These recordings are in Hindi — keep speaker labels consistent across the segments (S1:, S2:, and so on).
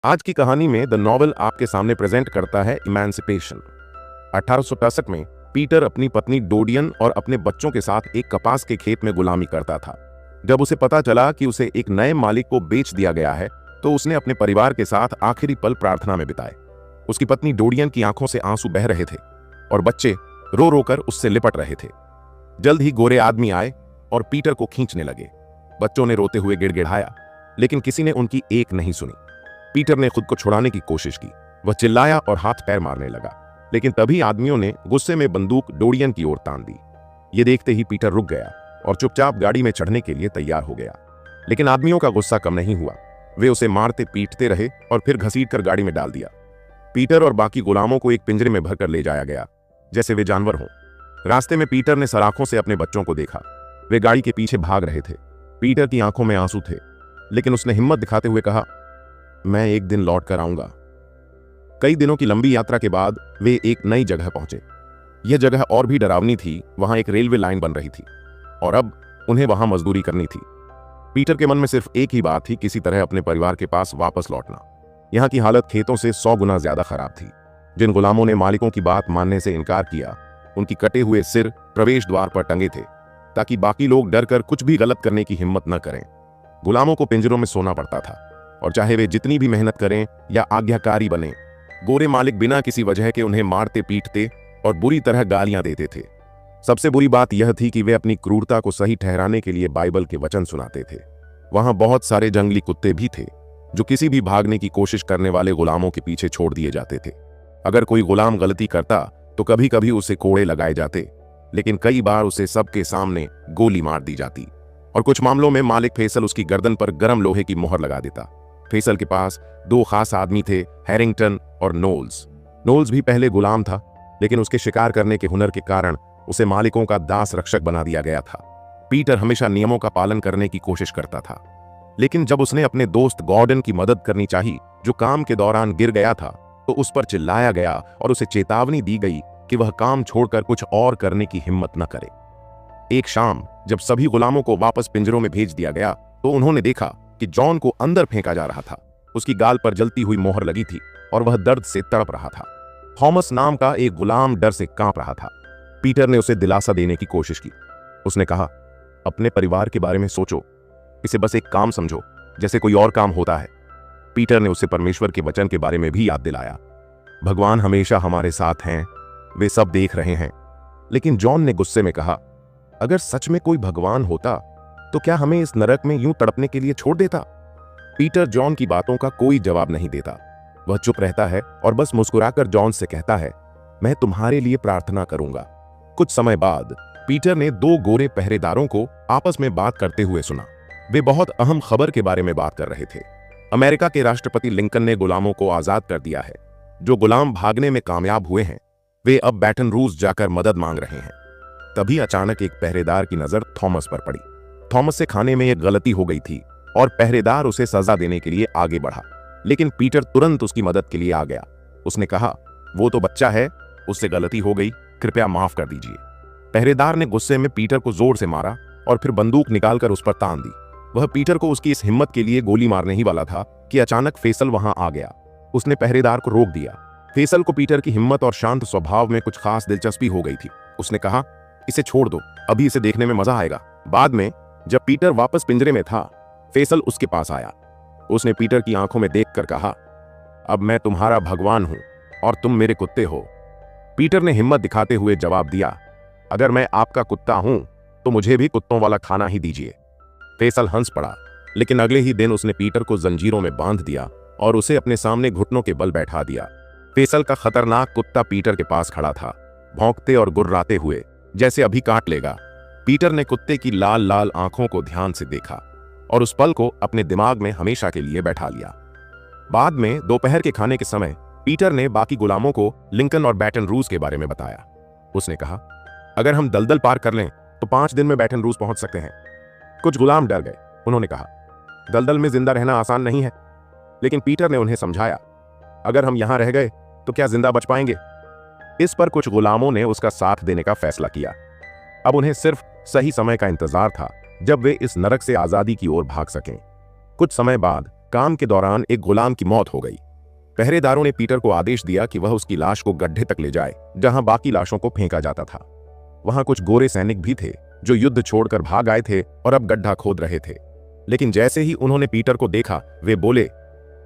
S1: आज की कहानी में द नॉवल आपके सामने प्रेजेंट करता है इमेंसिपेशन। 1863 में पीटर अपनी पत्नी डोडियन और अपने बच्चों के साथ एक कपास के खेत में गुलामी करता था। जब उसे पता चला कि उसे एक नए मालिक को बेच दिया गया है तो उसने अपने परिवार के साथ आखिरी पल प्रार्थना में बिताए। उसकी पत्नी डोडियन की आंखों से आंसू बह रहे थे और बच्चे रो रो कर उससे लिपट रहे थे। जल्द ही गोरे आदमी आए और पीटर को खींचने लगे। बच्चों ने रोते हुए गिड़गिड़ाया, लेकिन किसी ने उनकी एक नहीं सुनी। पीटर ने खुद को छुड़ाने की कोशिश की। वह चिल्लाया और हाथ पैर मारने लगा, लेकिन तभी आदमियों ने गुस्से में बंदूक डोडियन की ओर तान दी। ये देखते ही पीटर रुक गया और चुपचाप गाड़ी में चढ़ने के लिए तैयार हो गया। लेकिन आदमियों का गुस्सा कम नहीं हुआ। वे उसे मारते पीटते रहे और फिर घसीटकर गाड़ी में डाल दिया। पीटर और बाकी गुलामों को एक पिंजरे में भरकर ले जाया गया, जैसे वे जानवर हों। रास्ते में पीटर ने सलाखों से अपने बच्चों को देखा। वे गाड़ी के पीछे भाग रहे थे। पीटर की आंखों में आंसू थे, लेकिन उसने हिम्मत दिखाते हुए कहा, मैं एक दिन लौट कर आऊंगा। कई दिनों की लंबी यात्रा के बाद वे एक नई जगह पहुंचे। यह जगह और भी डरावनी थी। वहां एक रेलवे लाइन बन रही थी और अब उन्हें वहां मजदूरी करनी थी। पीटर के मन में सिर्फ एक ही बात थी, किसी तरह अपने परिवार के पास वापस लौटना। यहां की हालत खेतों से 100 गुना ज्यादा खराब थी। जिन गुलामों ने मालिकों की बात मानने से इनकार किया, उनकी कटे हुए सिर प्रवेश द्वार पर टंगे थे, ताकि बाकी लोग डर कर कुछ भी गलत करने की हिम्मत न करें। गुलामों को पिंजरों में सोना पड़ता था, और चाहे वे जितनी भी मेहनत करें या आज्ञाकारी बने, गोरे मालिक बिना किसी वजह के उन्हें मारते पीटते और बुरी तरह गालियां देते थे। सबसे बुरी बात यह थी कि वे अपनी क्रूरता को सही ठहराने के लिए बाइबल के वचन सुनाते थे। वहां बहुत सारे जंगली कुत्ते भी थे, जो किसी भी भागने की कोशिश करने वाले गुलामों के पीछे छोड़ दिए जाते थे। अगर कोई गुलाम गलती करता तो कभी कभी उसे कोड़े लगाए जाते, लेकिन कई बार उसे सबके सामने गोली मार दी जाती। और कुछ मामलों में मालिक फैसल उसकी गर्दन पर गर्म लोहे की मोहर लगा देता। फैसल के पास 2 खास आदमी थे, हैरिंगटन और नोल्स। नोल्स भी पहले गुलाम था, लेकिन उसके शिकार करने के हुनर के कारण उसे मालिकों का दास रक्षक बना दिया गया था। पीटर हमेशा नियमों का पालन करने की कोशिश करता था, लेकिन जब उसने अपने दोस्त गॉर्डन की मदद करनी चाही, जो काम के दौरान गिर गया था, तो उस पर चिल्लाया गया और उसे चेतावनी दी गई कि वह काम छोड़कर कुछ और करने की हिम्मत न करे। एक शाम जब सभी गुलामों को वापस पिंजरों में भेज दिया गया, तो उन्होंने देखा कि जॉन को अंदर फेंका जा रहा था। उसकी गाल पर जलती हुई मोहर लगी थी और वह दर्द से तड़प रहा था। थॉमस नाम का एक गुलाम डर से कांप रहा था। पीटर ने उसे दिलासा देने की कोशिश की। उसने कहा, अपने परिवार के बारे में सोचो, इसे बस एक काम समझो, जैसे कोई और काम होता है। पीटर ने उसे परमेश्वर के वचन के बारे में भी याद दिलाया। भगवान हमेशा हमारे साथ हैं, वे सब देख रहे हैं। लेकिन जॉन ने गुस्से में कहा, अगर सच में कोई भगवान होता तो क्या हमें इस नरक में यूं तड़पने के लिए छोड़ देता? पीटर जॉन की बातों का कोई जवाब नहीं देता। वह चुप रहता है और बस मुस्कुराकर जॉन से कहता है, मैं तुम्हारे लिए प्रार्थना करूंगा। कुछ समय बाद पीटर ने 2 गोरे पहरेदारों को आपस में बात करते हुए सुना। वे बहुत अहम खबर के बारे में बात कर रहे थे। अमेरिका के राष्ट्रपति लिंकन ने गुलामों को आजाद कर दिया है। जो गुलाम भागने में कामयाब हुए हैं, वे अब बैटन रूज जाकर मदद मांग रहे हैं। तभी अचानक एक पहरेदार की नजर थॉमस पर पड़ी। थॉमस से खाने में एक गलती हो गई थी और पहरेदार उसे सजा देने के लिए आगे बढ़ा, लेकिन पीटर तुरंत उसकी मदद के लिए आ गया। उसने कहा, वो तो बच्चा है, उससे गलती हो गई, कृपया माफ कर दीजिए। पहरेदार ने गुस्से में पीटर को जोर से मारा और फिर बंदूक निकालकर उस पर तान दी। वह पीटर को उसकी इस हिम्मत के लिए गोली मारने ही वाला था कि अचानक फैसल वहां आ गया। उसने पहरेदार को रोक दिया। फैसल को पीटर की हिम्मत और शांत स्वभाव में कुछ खास दिलचस्पी हो गई थी। उसने कहा, इसे छोड़ दो, अभी इसे देखने में मजा आएगा। बाद में जब पीटर वापस पिंजरे में था, फैसल उसके पास आया। उसने पीटर की आंखों में देखकर कहा, अब मैं तुम्हारा भगवान हूं और तुम मेरे कुत्ते हो। पीटर ने हिम्मत दिखाते हुए जवाब दिया, अगर मैं आपका कुत्ता हूं तो मुझे भी कुत्तों वाला खाना ही दीजिए। फैसल हंस पड़ा, लेकिन अगले ही दिन उसने पीटर को जंजीरों में बांध दिया और उसे अपने सामने घुटनों के बल बैठा दिया। फैसल का खतरनाक कुत्ता पीटर के पास खड़ा था, भौंकते और गुर्राते हुए, जैसे अभी काट लेगा। पीटर ने कुत्ते की लाल लाल आंखों को ध्यान से देखा और उस पल को अपने दिमाग में हमेशा के लिए बैठा लिया। बाद में दोपहर के खाने के समय पीटर ने बाकी गुलामों को लिंकन और बैटन रूज के बारे में बताया। उसने कहा, अगर हम दलदल पार कर लें तो 5 दिन में बैटन रूज पहुंच सकते हैं। कुछ गुलाम डर गए। उन्होंने कहा, दलदल में जिंदा रहना आसान नहीं है। लेकिन पीटर ने उन्हें समझाया, अगर हम यहां रह गए तो क्या जिंदा बच पाएंगे? इस पर कुछ गुलामों ने उसका साथ देने का फैसला किया। अब उन्हें सिर्फ सही समय का इंतजार था जब वे इस नरक से आजादी की ओर भाग सकें। कुछ समय बाद काम के दौरान एक गुलाम की मौत हो गई। पहरेदारों ने पीटर को आदेश दिया कि वह उसकी लाश को गड्ढे तक ले जाए जहां बाकी लाशों को फेंका जाता था। वहां कुछ गोरे सैनिक भी थे जो युद्ध छोड़कर भाग आए थे और अब गड्ढा खोद रहे थे। लेकिन जैसे ही उन्होंने पीटर को देखा, वे बोले,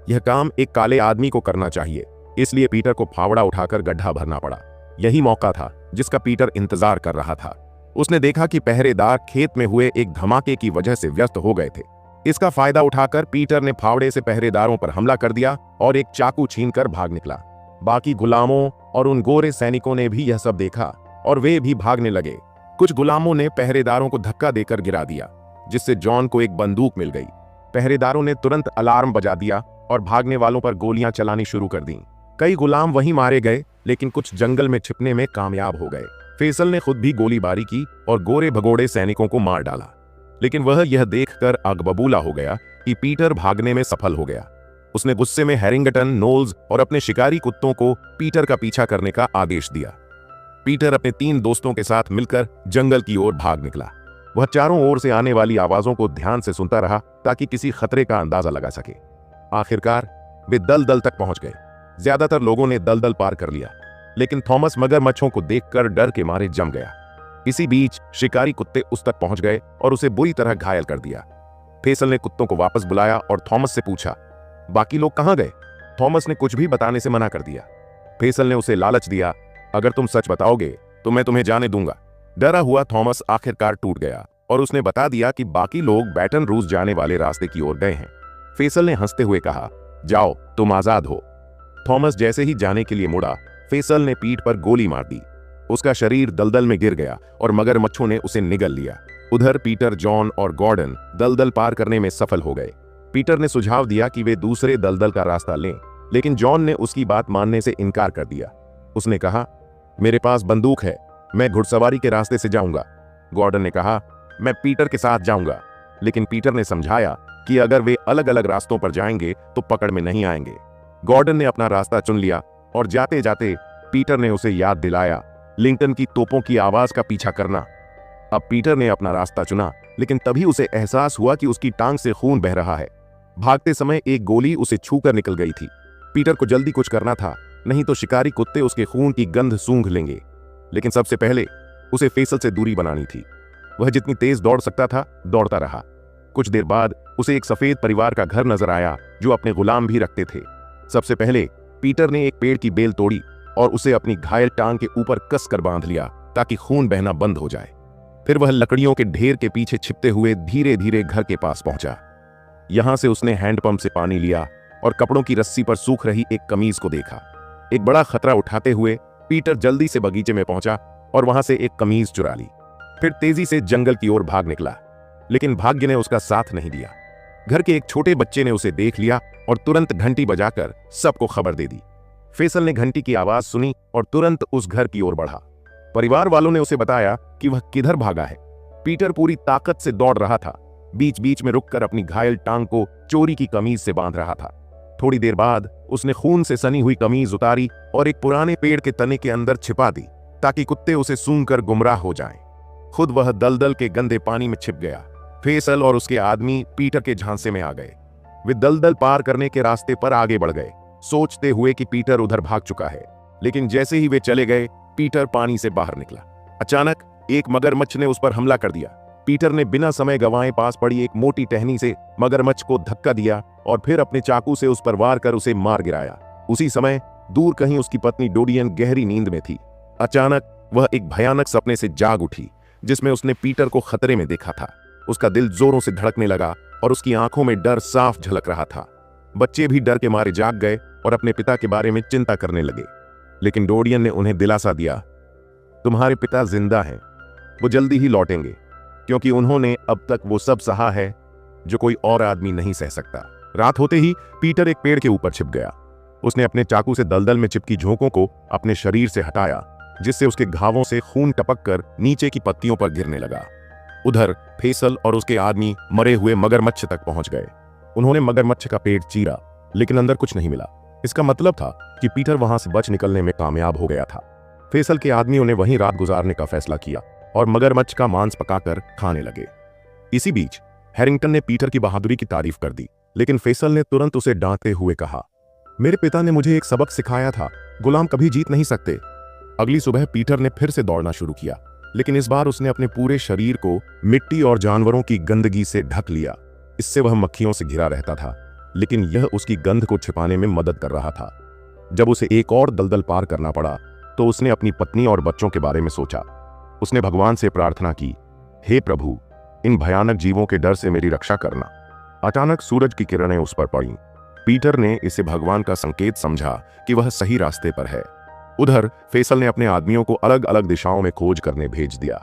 S1: यह काम एक काले आदमी को करना चाहिए। इसलिए पीटर को फावड़ा उठाकर गड्ढा भरना पड़ा। यही मौका था जिसका पीटर इंतजार कर रहा था। उसने देखा कि पहरेदार खेत में हुए एक धमाके की वजह से व्यस्त हो गए थे। इसका फायदा उठाकर पीटर ने फावड़े से पहरेदारों पर हमला कर दिया और एक चाकू छीनकर भाग निकला। बाकी गुलामों और उन गोरे सैनिकों ने भी यह सब देखा और वे भी भागने लगे। कुछ गुलामों ने पहरेदारों को धक्का देकर गिरा दिया, जिससे जॉन को एक बंदूक मिल गई। पहरेदारों ने तुरंत अलार्म बजा दिया और भागने वालों पर गोलियां चलानी शुरू कर दी। कई गुलाम वहीं मारे गए, लेकिन कुछ जंगल में छिपने में कामयाब हो गए। फैसल ने खुद भी गोलीबारी की और गोरे भगोड़े सैनिकों को मार डाला, लेकिन वह यह देखकर आगबबूला हो गया कि पीटर भागने में सफल हो गया। उसने गुस्से में हैरिंगटन, नोल्स और अपने शिकारी कुत्तों को पीटर का पीछा करने का आदेश दिया। पीटर अपने 3 दोस्तों के साथ मिलकर जंगल की ओर भाग निकला। वह चारों ओर से आने वाली आवाजों को ध्यान से सुनता रहा ताकि किसी खतरे का अंदाजा लगा सके। आखिरकार वे दलदल तक पहुंच गए। ज्यादातर लोगों ने दलदल पार कर लिया, लेकिन थॉमस मगरमच्छों को देखकर डर के मारे जम गया। इसी बीच शिकारी कुत्ते उस तक पहुंच गए और उसे बुरी तरह घायल कर दिया। फैसल ने कुत्तों को वापस बुलाया और थॉमस से पूछा, बाकी लोग कहां गए? थॉमस ने कुछ भी बताने से मना कर दिया। फैसल ने उसे लालच दिया, अगर तुम सच बताओगे तो मैं तुम्हें जाने दूंगा। डरा हुआ थॉमस आखिरकार टूट गया और उसने बता दिया कि बाकी लोग बैटन रूस जाने वाले रास्ते की ओर गए हैं। फैसल ने हंसते हुए कहा, जाओ, तुम आजाद हो। थॉमस जैसे ही जाने के लिए मुड़ा, फैसल ने पीठ पर गोली मार दी। उसका शरीर दलदल में गिर गया और मगरमच्छों ने उसे निगल लिया। उधर पीटर, जॉन और गॉर्डन दलदल पार करने में सफल हो गए। पीटर ने सुझाव दिया कि वे दूसरे दलदल का रास्ता लें, लेकिन जॉन ने उसकी बात मानने से इनकार कर दिया। उसने कहा, मेरे पास बंदूक है, मैं घुड़सवारी के रास्ते से जाऊंगा। गॉर्डन ने कहा, मैं पीटर के साथ जाऊंगा, लेकिन पीटर ने समझाया कि अगर वे अलग अलग रास्तों पर जाएंगे तो पकड़ में नहीं आएंगे। गॉर्डन ने अपना रास्ता चुन लिया और जाते जाते पीटर ने उसे याद दिलाया लिंकन की तोपों की आवाज का पीछा करना। अब पीटर ने अपना रास्ता चुना, लेकिन तभी उसे एहसास हुआ कि उसकी टांग से खून बह रहा है। भागते समय एक गोली उसे छूकर निकल गई थी। पीटर को जल्दी कुछ करना था, नहीं तो शिकारी कुत्ते उसके खून की गंध सूंघ लेंगे। लेकिन सबसे पहले उसे फैसल से दूरी बनानी थी। वह जितनी तेज दौड़ सकता था दौड़ता रहा। कुछ देर बाद उसे एक सफेद परिवार का घर नजर आया जो अपने गुलाम भी रखते थे। सबसे पहले पीटर ने एक पेड़ की बेल तोड़ी और उसे अपनी घायल टांग के ऊपर कसकर बांध लिया ताकि खून बहना बंद हो जाए। फिर वह लकड़ियों के ढेर के पीछे छिपते हुए धीरे धीरे घर के पास पहुंचा। यहां से उसने हैंडपंप से पानी लिया और कपड़ों की रस्सी पर सूख रही एक कमीज को देखा। एक बड़ा खतरा उठाते हुए पीटर जल्दी से बगीचे में पहुंचा और वहां से एक कमीज चुरा ली। फिर तेजी से जंगल की ओर भाग निकला, लेकिन भाग्य ने उसका साथ नहीं दिया। घर के एक छोटे बच्चे ने उसे देख लिया और तुरंत घंटी बजाकर सबको खबर दे दी। फैसल ने घंटी की आवाज सुनी और तुरंत उस घर की ओर बढ़ा। परिवार वालों ने उसे बताया कि वह किधर भागा है। पीटर पूरी ताकत से दौड़ रहा था, बीच बीच में रुककर अपनी घायल टांग को चोरी की कमीज से बांध रहा था। थोड़ी देर बाद उसने खून से सनी हुई कमीज उतारी और एक पुराने पेड़ के तने के अंदर छिपा दी ताकि कुत्ते उसे सूंघकर गुमराह हो जाएं। खुद वह दलदल के गंदे पानी में छिप गया। फैसल और उसके आदमी पीटर के झांसे में आ गए। वे दलदल पार करने के रास्ते पर आगे बढ़ गए, सोचते हुए कि पीटर उधर भाग चुका है। लेकिन जैसे ही वे चले गए, पीटर पानी से बाहर निकला। अचानक एक मगरमच्छ ने उस पर हमला कर दिया। पीटर ने बिना समय गंवाए पास पड़ी एक मोटी टहनी से मगरमच्छ को धक्का दिया और फिर अपने चाकू से उस पर वार कर उसे मार गिराया। उसी समय दूर कहीं उसकी पत्नी डोडियन गहरी नींद में थी। अचानक वह एक भयानक सपने से जाग उठी जिसमें उसने पीटर को खतरे में देखा था। उसका दिल जोरों से धड़कने लगा और उसकी आंखों में डर साफ झलक रहा था। बच्चे भी डर के मारे जाग गए और अपने पिता के बारे में चिंता करने लगे। लेकिन डोडियन ने उन्हें दिलासा दिया, तुम्हारे पिता जिंदा हैं, वो जल्दी ही लौटेंगे, क्योंकि उन्होंने अब तक वो सब सहा है जो कोई और आदमी नहीं सह सकता। रात होते ही पीटर एक पेड़ के ऊपर छिप गया। उसने अपने चाकू से दलदल में चिपकी झोंकों को अपने शरीर से हटाया, जिससे उसके घावों से खून टपककर नीचे की पत्तियों पर गिरने लगा। उधर फैसल और उसके आदमी मरे हुए मगरमच्छ तक पहुंच गए। उन्होंने मगरमच्छ का पेट चीरा, लेकिन अंदर कुछ नहीं मिला। इसका मतलब था कि पीटर वहां से बच निकलने में कामयाब हो गया था। फैसल के आदमियों ने वहीं रात गुजारने का फैसला किया और मगरमच्छ का मांस पकाकर खाने लगे। इसी बीच हैरिंगटन ने पीटर की बहादुरी की तारीफ कर दी। लेकिन फैसल ने तुरंत उसे डांटते हुए कहा, मेरे पिता ने मुझे एक सबक सिखाया था, गुलाम कभी जीत नहीं सकते। अगली सुबह पीटर ने फिर से दौड़ना शुरू किया, लेकिन इस बार उसने अपने पूरे शरीर को मिट्टी और जानवरों की गंदगी से ढक लिया। इससे वह मक्खियों से घिरा रहता था, लेकिन यह उसकी गंध को छिपाने में मदद कर रहा था। जब उसे एक और दलदल पार करना पड़ा तो उसने अपनी पत्नी और बच्चों के बारे में सोचा। उसने भगवान से प्रार्थना की, हे प्रभु, इन भयानक जीवों के डर से मेरी रक्षा करना। अचानक सूरज की किरणें उस पर पड़ीं। पीटर ने इसे भगवान का संकेत समझा कि वह सही रास्ते पर है। उधर फैसल ने अपने आदमियों को अलग अलग दिशाओं में खोज करने भेज दिया।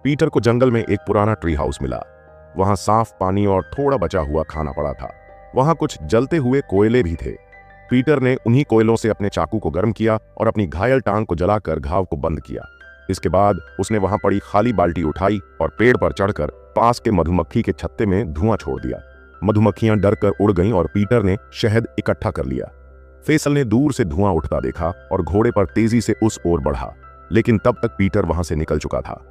S1: पीटर को जंगल में एक पुराना ट्री हाउस मिला। वहां साफ पानी और थोड़ा बचा हुआ खाना पड़ा था। वहां कुछ जलते हुए कोयले भी थे। पीटर ने उन्हीं कोयलों से अपने चाकू को गर्म किया और अपनी घायल टांग को जलाकर घाव को बंद किया। इसके बाद उसने वहां पड़ी खाली बाल्टी उठाई और पेड़ पर चढ़कर पास के मधुमक्खी के छत्ते में धुआं छोड़ दिया। मधुमक्खियां डरकर उड़ गईं और पीटर ने शहद इकट्ठा कर लिया। फैसल ने दूर से धुआं उठता देखा और घोड़े पर तेजी से उस ओर बढ़ा, लेकिन तब तक पीटर वहां से निकल चुका था।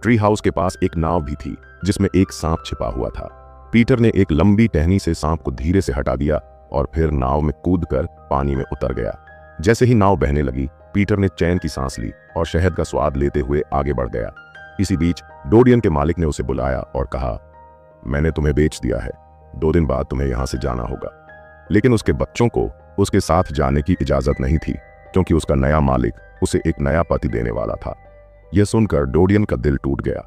S1: ट्री हाउस के पास एक नाव भी थी जिसमें एक सांप छिपा हुआ था। पीटर ने एक लंबी टहनी से सांप को धीरे से हटा दिया और फिर नाव में कूदकर पानी में उतर गया। जैसे ही नाव बहने लगी, पीटर ने चैन की सांस ली और शहद का स्वाद लेते हुए आगे बढ़ गया। इसी बीच डोडियन के मालिक ने उसे बुलाया और कहा, मैंने तुम्हें बेच दिया है, 2 दिन बाद तुम्हें यहां से जाना होगा। लेकिन उसके बच्चों को उसके साथ जाने की इजाजत नहीं थी, क्योंकि उसका नया मालिक उसे एक नया पति देने वाला था। यह सुनकर डोडियन का दिल टूट गया।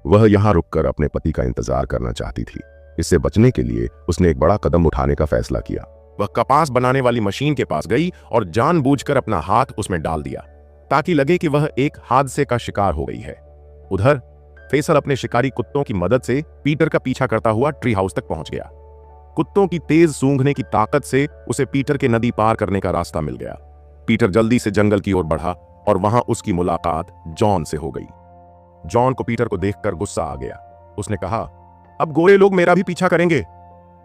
S1: वह यहां रुककर अपने पति का इंतजार करना चाहती थी। इससे बचने के लिए उसने एक बड़ा कदम उठाने का फैसला किया। वह कपास बनाने वाली मशीन के पास गई और जानबूझकर अपना हाथ उसमें डाल दिया, ताकि लगे कि वह एक हादसे का शिकार हो गई है। उधर फैसल अपने शिकारी कुत्तों की मदद से पीटर का पीछा करता हुआ ट्री हाउस तक पहुंच गया। कुत्तों की तेज सूंघने की ताकत से उसे पीटर के नदी पार करने का रास्ता मिल गया। पीटर जल्दी से जंगल की ओर बढ़ा और वहां उसकी मुलाकात जॉन से हो गई। जॉन को पीटर को देखकर गुस्सा आ गया। उसने कहा, अब गोरे लोग मेरा भी पीछा करेंगे।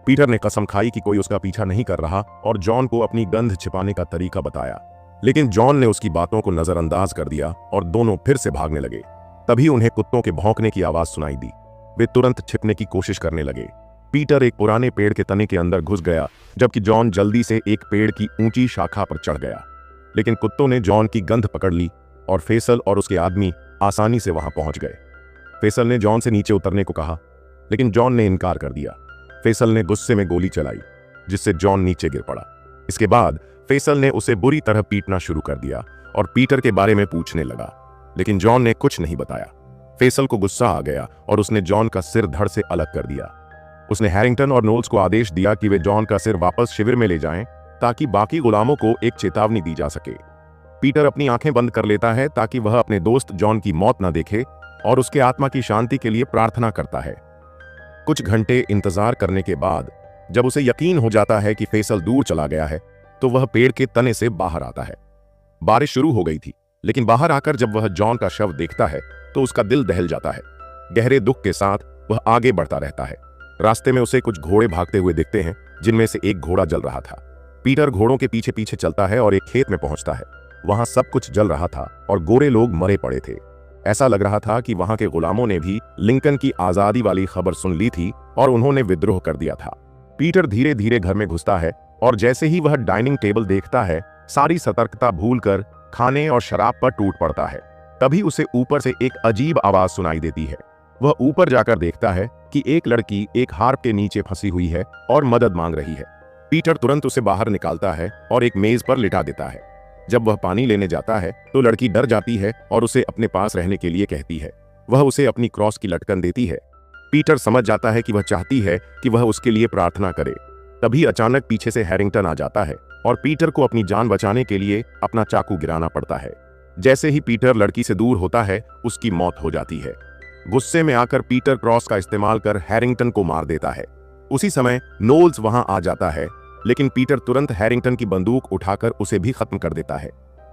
S1: पीटर ने कसम खाई कि कोई उसका पीछा नहीं कर रहा और जॉन को अपनी गंध छिपाने का तरीका बताया, लेकिन जॉन ने उसकी बातों को नजरअंदाज कर दिया और दोनों फिर से भागने लगे। तभी उन्हें कुत्तों के भौंकने की आवाज सुनाई दी। वे तुरंत छिपने की कोशिश करने लगे। पीटर एक पुराने पेड़ के तने के अंदर घुस गया, जबकि जॉन जल्दी से एक पेड़ की ऊंची शाखा पर चढ़ गया। लेकिन कुत्तों ने जॉन की गंध पकड़ ली और फैसल और उसके आदमी आसानी से वहां पहुंच गए। फैसल ने जॉन से नीचे उतरने को कहा, लेकिन जॉन ने इनकार कर दिया। फैसल ने गुस्से में गोली चलाई, जिससे जॉन नीचे गिर पड़ा। इसके बाद फैसल ने उसे बुरी तरह पीटना शुरू कर दिया और पीटर के बारे में पूछने लगा, लेकिन जॉन ने कुछ नहीं बताया। फैसल को गुस्सा आ गया और उसने जॉन का सिर धड़ से अलग कर दिया। उसने हैरिंगटन और नोल्स को आदेश दिया कि वे जॉन का सिर वापस शिविर में ले जाएं, ताकि बाकी गुलामों को एक चेतावनी दी जा सके। पीटर अपनी आंखें बंद कर लेता है ताकि वह अपने दोस्त जॉन की मौत न देखे और उसके आत्मा की शांति के लिए प्रार्थना करता है। कुछ घंटे इंतजार करने के बाद जब उसे यकीन हो जाता है कि फैसल दूर चला गया है, तो वह पेड़ के तने से बाहर आता है। बारिश शुरू हो गई थी, लेकिन बाहर आकर जब वह जॉन का शव देखता है तो उसका दिल दहल जाता है। गहरे दुख के साथ वह आगे बढ़ता रहता है। रास्ते में उसे कुछ घोड़े भागते हुए दिखते हैं, जिनमें से एक घोड़ा जल रहा था। पीटर घोड़ों के पीछे पीछे चलता है और एक खेत में पहुंचता है। वहां सब कुछ जल रहा था और गोरे लोग मरे पड़े थे। ऐसा लग रहा था कि वहां के गुलामों ने भी लिंकन की आजादी वाली खबर सुन ली थी और उन्होंने विद्रोह कर दिया था। पीटर धीरे धीरे घर में घुसता है और जैसे ही वह डाइनिंग टेबल देखता है, सारी सतर्कता भूलकर खाने और शराब पर टूट पड़ता है। तभी उसे ऊपर से एक अजीब आवाज सुनाई देती है। वह ऊपर जाकर देखता है कि एक लड़की एक हार्प के नीचे फंसी हुई है और मदद मांग रही है। पीटर तुरंत उसे बाहर निकालता है और एक मेज पर लिटा देता है। जब वह पानी लेने जाता है तो लड़की डर जाती है और उसे अपने पास रहने के लिए कहती है। वह उसे अपनी क्रॉस की लटकन देती है। पीटर समझ जाता है कि वह चाहती है कि वह उसके लिए प्रार्थना करे। तभी अचानक पीछे से हैरिंगटन आ जाता है और पीटर को अपनी जान बचाने के लिए अपना चाकू गिराना पड़ता है। जैसे ही पीटर लड़की से दूर होता है, उसकी मौत हो जाती है। गुस्से में आकर पीटर क्रॉस का इस्तेमाल कर हैरिंगटन को मार देता है। उसी समय नोल्स वहां आ जाता है, लेकिन पीटर तुरंत हैरिंगटन की बंदूक उठाकर उसे भी खत्म कर देता है।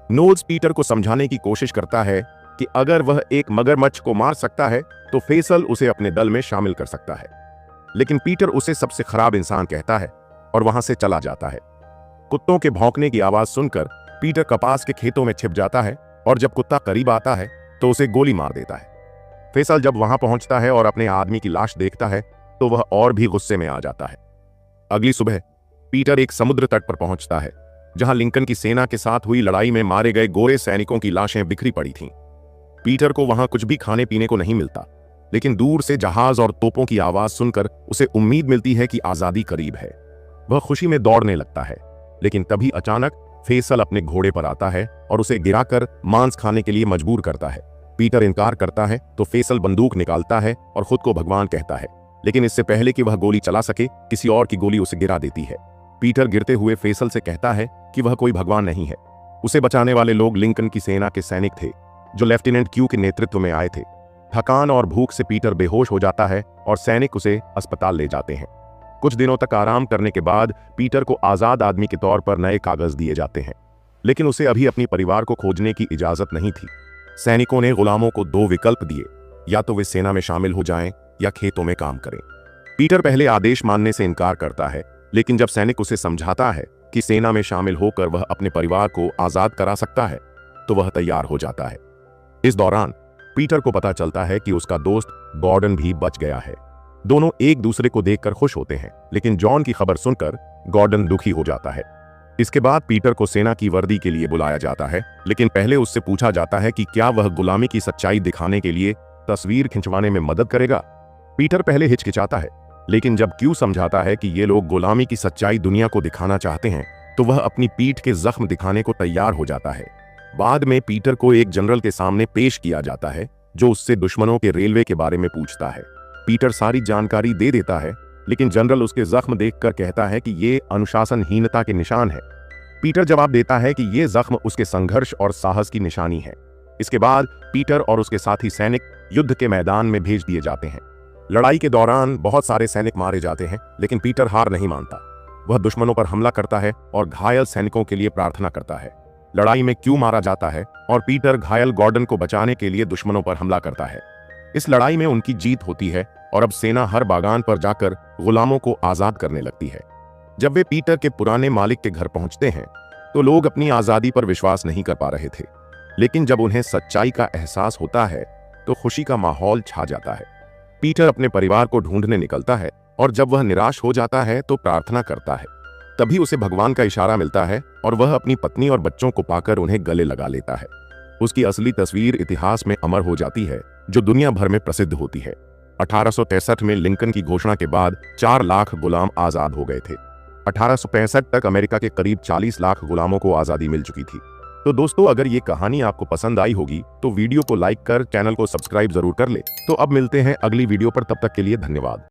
S1: नोल्स पीटर को समझाने की कोशिश करता है कि अगर वह एक मगरमच्छ को मार सकता है तो फैसल उसे अपने दल में शामिल कर सकता है, लेकिन पीटर उसे सबसे खराब इंसान कहता है और वहां से चला जाता है। कुत्तों के भौंकने की आवाज सुनकर पीटर कपास के खेतों में छिप जाता है और जब कुत्ता करीब आता है तो उसे गोली मार देता है। फैसल जब वहां पहुंचता है और अपने आदमी की लाश देखता है तो वह और भी गुस्से में आ जाता है। अगली सुबह पीटर एक समुद्र तट पर पहुंचता है जहां लिंकन की सेना के साथ हुई लड़ाई में मारे गए गोरे सैनिकों की लाशें बिखरी पड़ी थीं। पीटर को वहां कुछ भी खाने पीने को नहीं मिलता, लेकिन दूर से जहाज और तोपों की आवाज सुनकर उसे उम्मीद मिलती है कि आजादी करीब है। वह खुशी में दौड़ने लगता है, लेकिन तभी अचानक फैसल अपने घोड़े पर आता है और उसे गिराकर मांस खाने के लिए मजबूर करता है। पीटर इनकार करता है तो फैसल बंदूक निकालता है और खुद को भगवान कहता है, लेकिन इससे पहले कि वह गोली चला सके किसी और की गोली उसे गिरा देती है। पीटर गिरते हुए फैसल से कहता है कि वह कोई भगवान नहीं है। उसे बचाने वाले लोग लिंकन की सेना के सैनिक थे जो लेफ्टिनेंट क्यू के नेतृत्व में आए थे। थकान और भूख से पीटर बेहोश हो जाता है और सैनिक उसे अस्पताल ले जाते हैं। कुछ दिनों तक आराम करने के बाद पीटर को आजाद आदमी के तौर पर नए कागज दिए जाते हैं, लेकिन उसे अभी अपने परिवार को खोजने की इजाजत नहीं थी। सैनिकों ने गुलामों को 2 विकल्प दिए, या तो वे सेना में शामिल हो जाएं या खेतों में काम करें। पीटर पहले आदेश मानने से इनकार करता है, लेकिन जब सैनिक उसे समझाता है कि सेना में शामिल होकर वह अपने परिवार को आजाद करा सकता है, तो वह तैयार हो जाता है। इस दौरान पीटर को पता चलता है कि उसका दोस्त गॉर्डन भी बच गया है। दोनों एक दूसरे को देखकर खुश होते हैं, लेकिन जॉन की खबर सुनकर गॉर्डन दुखी हो जाता है। इसके बाद पीटर को सेना की वर्दी के लिए बुलाया जाता है, लेकिन पहले उससे पूछा जाता है कि क्या वह गुलामी की सच्चाई दिखाने के लिए तस्वीर खिंचवाने में मदद करेगा। पीटर पहले हिचकिचाता है, लेकिन जब क्यू समझाता है कि ये लोग गुलामी की सच्चाई दुनिया को दिखाना चाहते हैं, तो वह अपनी पीठ के जख्म दिखाने को तैयार हो जाता है। बाद में पीटर को एक जनरल के सामने पेश किया जाता है जो उससे दुश्मनों के रेलवे के बारे में पूछता है। पीटर सारी जानकारी दे देता है, लेकिन जनरल उसके जख्म देखकर कहता है कि ये अनुशासनहीनता के निशान है। पीटर जवाब देता है कि ये जख्म उसके संघर्ष और साहस की निशानी है। इसके बाद पीटर और उसके साथी सैनिक युद्ध के मैदान में भेज दिए जाते हैं। लड़ाई के दौरान बहुत सारे सैनिक मारे जाते हैं, लेकिन पीटर हार नहीं मानता। वह दुश्मनों पर हमला करता है और घायल सैनिकों के लिए प्रार्थना करता है। लड़ाई में क्यू मारा जाता है और पीटर घायल गॉर्डन को बचाने के लिए दुश्मनों पर हमला करता है। इस लड़ाई में उनकी जीत होती है और अब सेना हर बागान पर जाकर गुलामों को आजाद करने लगती है। जब वे पीटर के पुराने मालिक के घर पहुंचते हैं तो लोग अपनी आजादी पर विश्वास नहीं कर पा रहे थे, लेकिन जब उन्हें सच्चाई का एहसास होता है तो खुशी का माहौल छा जाता है। पीटर अपने परिवार को ढूंढने निकलता है और जब वह निराश हो जाता है तो प्रार्थना करता है। तभी उसे भगवान का इशारा मिलता है और वह अपनी पत्नी और बच्चों को पाकर उन्हें गले लगा लेता है। उसकी असली तस्वीर इतिहास में अमर हो जाती है, जो दुनिया भर में प्रसिद्ध होती है। 1863 में लिंकन की घोषणा के बाद 4 लाख गुलाम आजाद हो गए थे। 1865 तक अमेरिका के करीब 40 लाख गुलामों को आजादी मिल चुकी थी। तो दोस्तों, अगर ये कहानी आपको पसंद आई होगी तो वीडियो को लाइक कर चैनल को सब्सक्राइब जरूर कर ले। तो अब मिलते हैं अगली वीडियो पर, तब तक के लिए धन्यवाद।